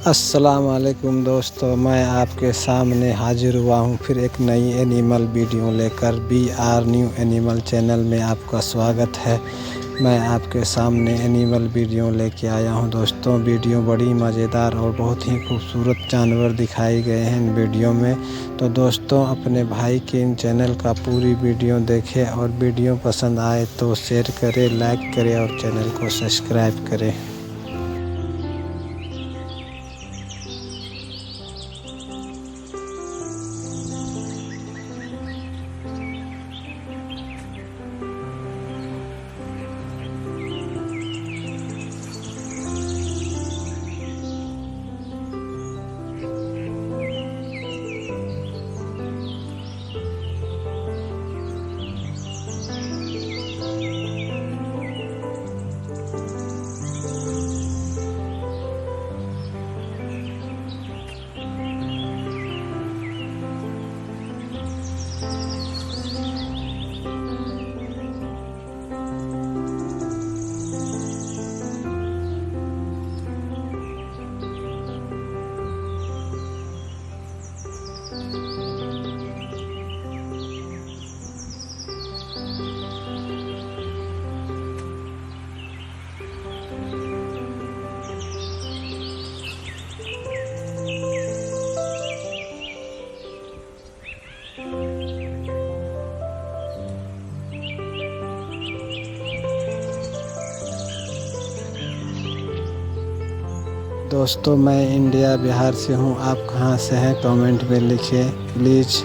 अस्सलाम वालेकुम दोस्तों, मैं आपके सामने हाजिर हुआ हूँ फिर एक नई एनिमल वीडियो लेकर। BR न्यू एनिमल चैनल में आपका स्वागत है। मैं आपके सामने एनिमल वीडियो लेके आया हूँ दोस्तों। वीडियो बड़ी मज़ेदार और बहुत ही खूबसूरत जानवर दिखाए गए हैं इन वीडियो में। तो दोस्तों, अपने भाई के इन चैनल का पूरी वीडियो देखें और वीडियो पसंद आए तो शेयर करें, लाइक करें और चैनल को सब्सक्राइब करें। दोस्तों, मैं इंडिया बिहार से हूँ। आप कहाँ से हैं कमेंट में लिखिए प्लीज़।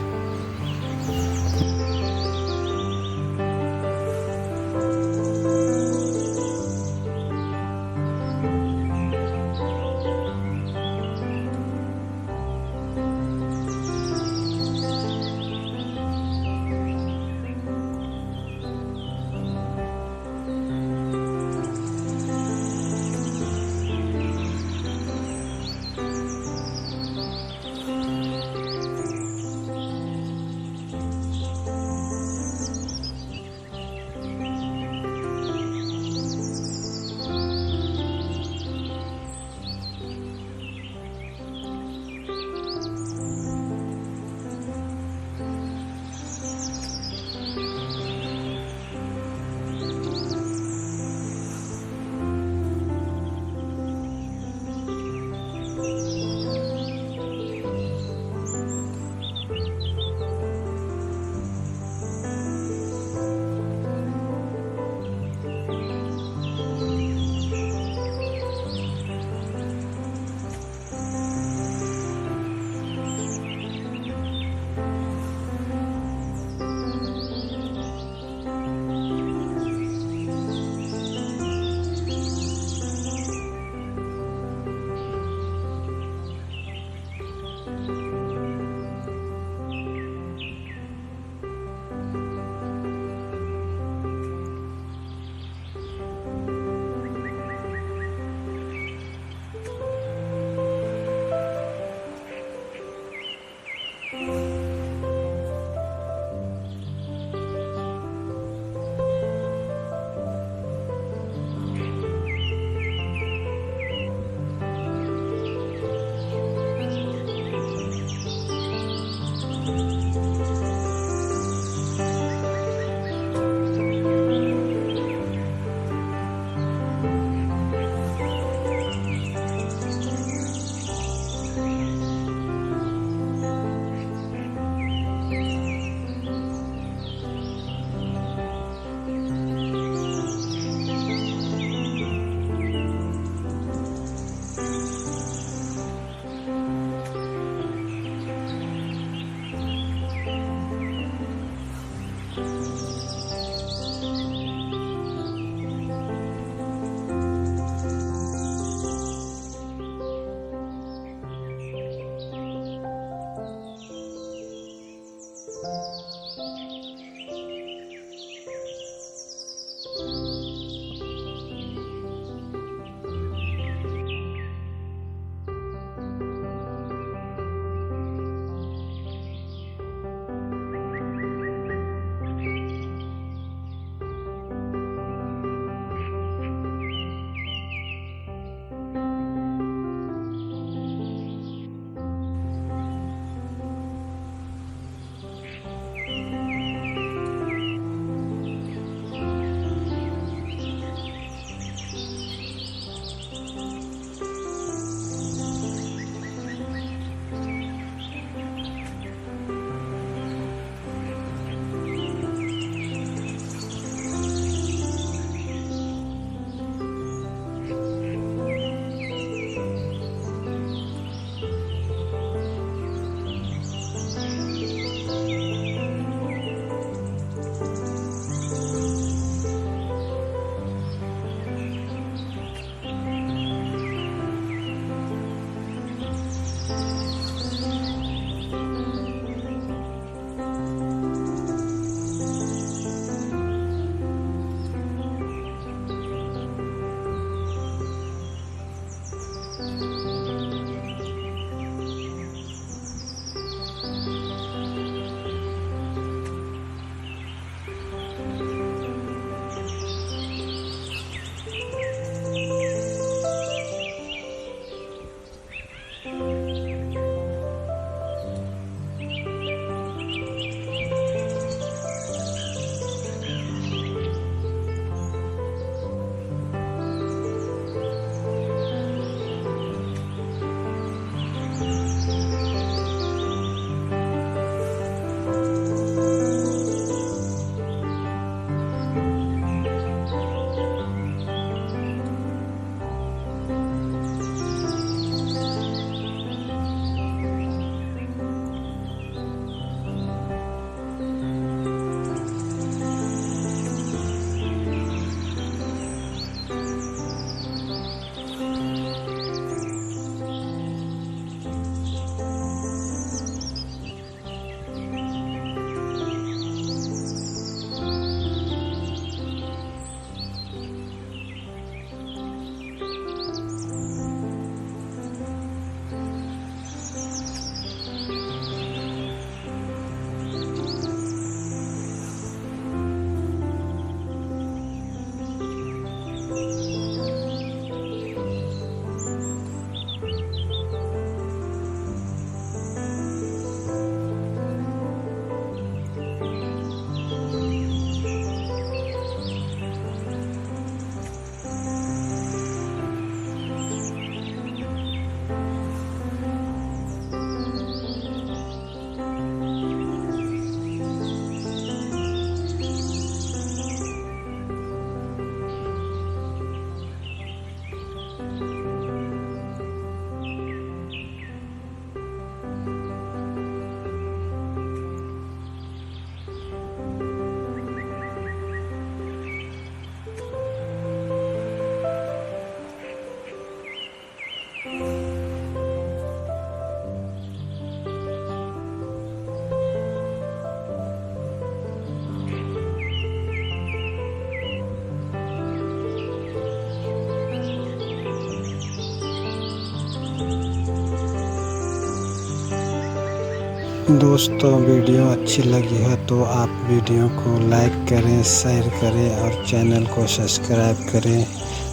दोस्तों वीडियो अच्छी लगी है तो आप वीडियो को लाइक करें, शेयर करें और चैनल को सब्सक्राइब करें।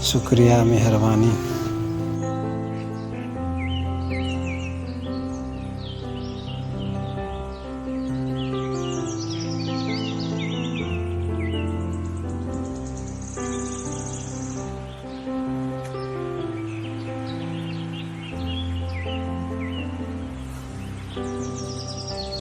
शुक्रिया, मेहरबानी।